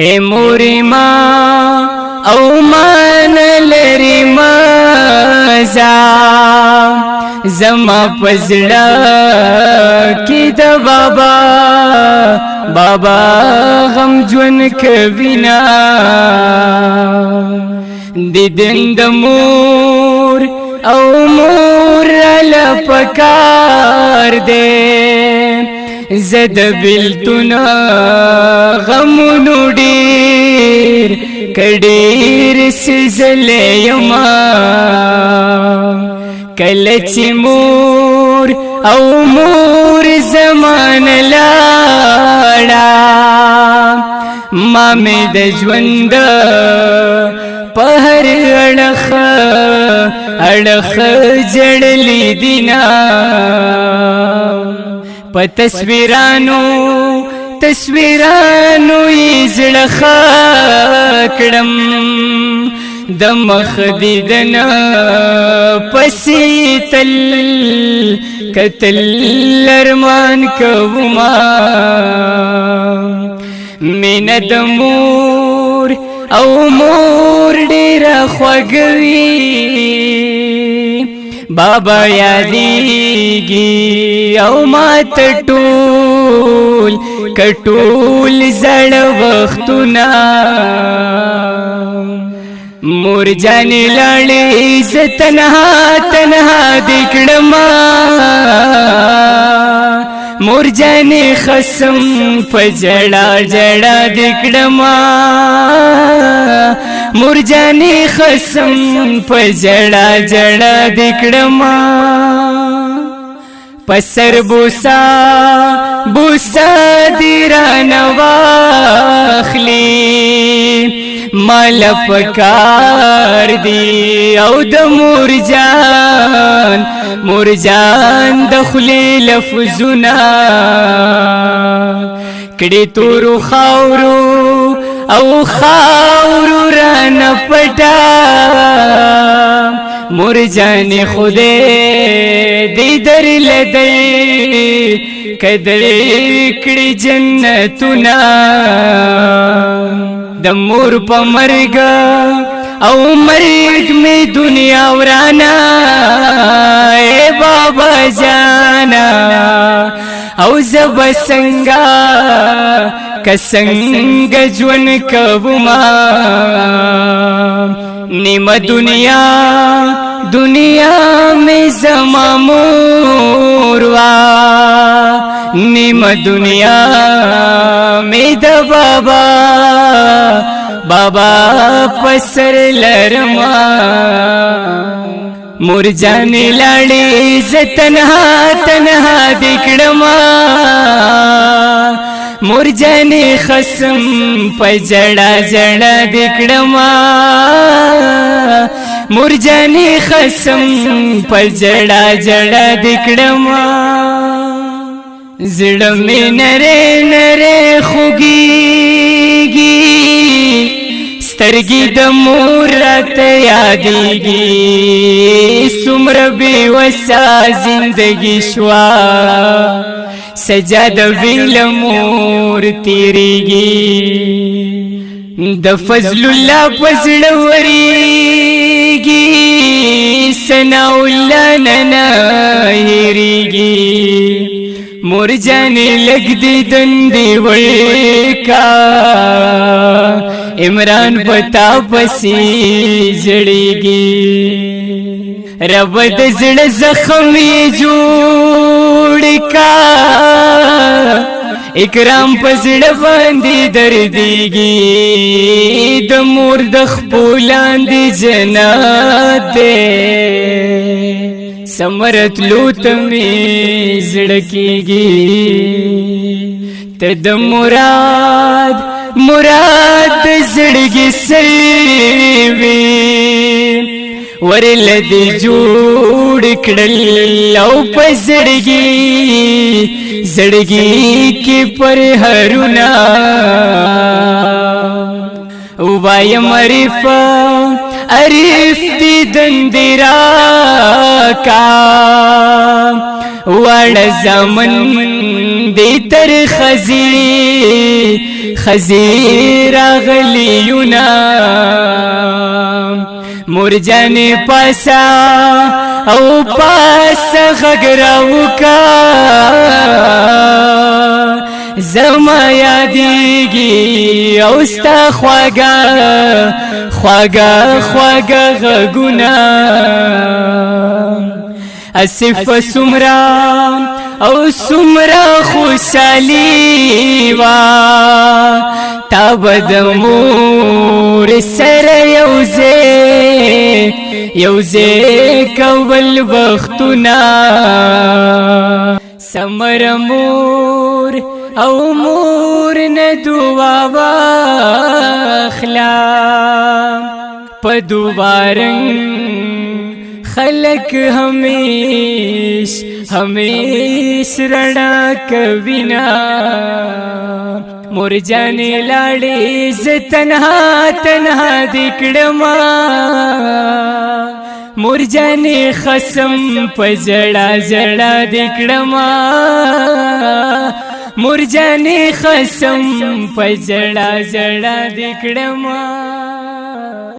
اے موری ما او مان لری مزا زما پزړه کی د بابا بابا غم جون کوینا دیدن د مور او مور لپکار دے زد بلتنا غمونو ډیر کډیر سزلې یما کله چې مور او مور زمان لاړه ما مې د ژوند په هر اړخ جړلې دینا په تصویرانو یې زړه کړم د مخ دیدنه پسې تل کتل ارمان کوما مینه د مور او مور ډېره خوږوي بابا یادیږي او ماته ټول زړه وختونه مور جانې لاړې زه تنها دې کړمه مور جانې خصم په ژړا دې کړمه مور جانې خصم په ژړا دې کړمه پسر بوسا دی رانه واخلی مال پکار دی او د مور جان د خلی لفظونه کړي تورو خاورو رانه پټا مور جان خوده دی در لدی کدر کړي جنتونه د مور په مرګ او مرګ می دنیا ورانا اے بابا جانا او زب څنګه ژوند کوما نیم دنیا میں زما مور وا نیم دنیا میں د بابا پسر لرما مور جانې لاړې زه تنها دې کړمه مور جانې خصم په ژړا دې کړمه مور جانې خصم په ژړا دې کړمه زړه مې نری خوږېږي سترګې د مور راته یادېږي څومره بې وسه زندګي شوه سجاد ویل مور تیریږي د فضل الله په زړه ورېږي ثنا الله نه هېرېږي مور جانې لږ دې دندې وړکا عمران پتا پسې جړېږي رب د زړه زخم یې جوړ کا اکرام په زړه باندې دردېږي د مور د خپو لاندې جنت دی سمرت لوت می زړه کېږي ته د مراد زړګي سوي ورل دې جوړ کړل او په زړګي کې پر هرونا وایم عرفا عرف دی دندرا کا وړ زمن دی تر خزی راغلیونا مرجان پاسا او پاس غگراو کا زما یادیگی اوستا خواگا غگونا اسف سمرا او سمرا خوشالی وا تابد مور سر یوزے کول وختنا سمر مور او مور ندوا واخلا پدوبارنگ خلق ہمیش رڑا کبینا مور جانے لاڑے ز تنہا دکڑما مور جانے خسم پجڑا جڑا دکڑما مور جانے خسم پجڑا جڑا دکڑما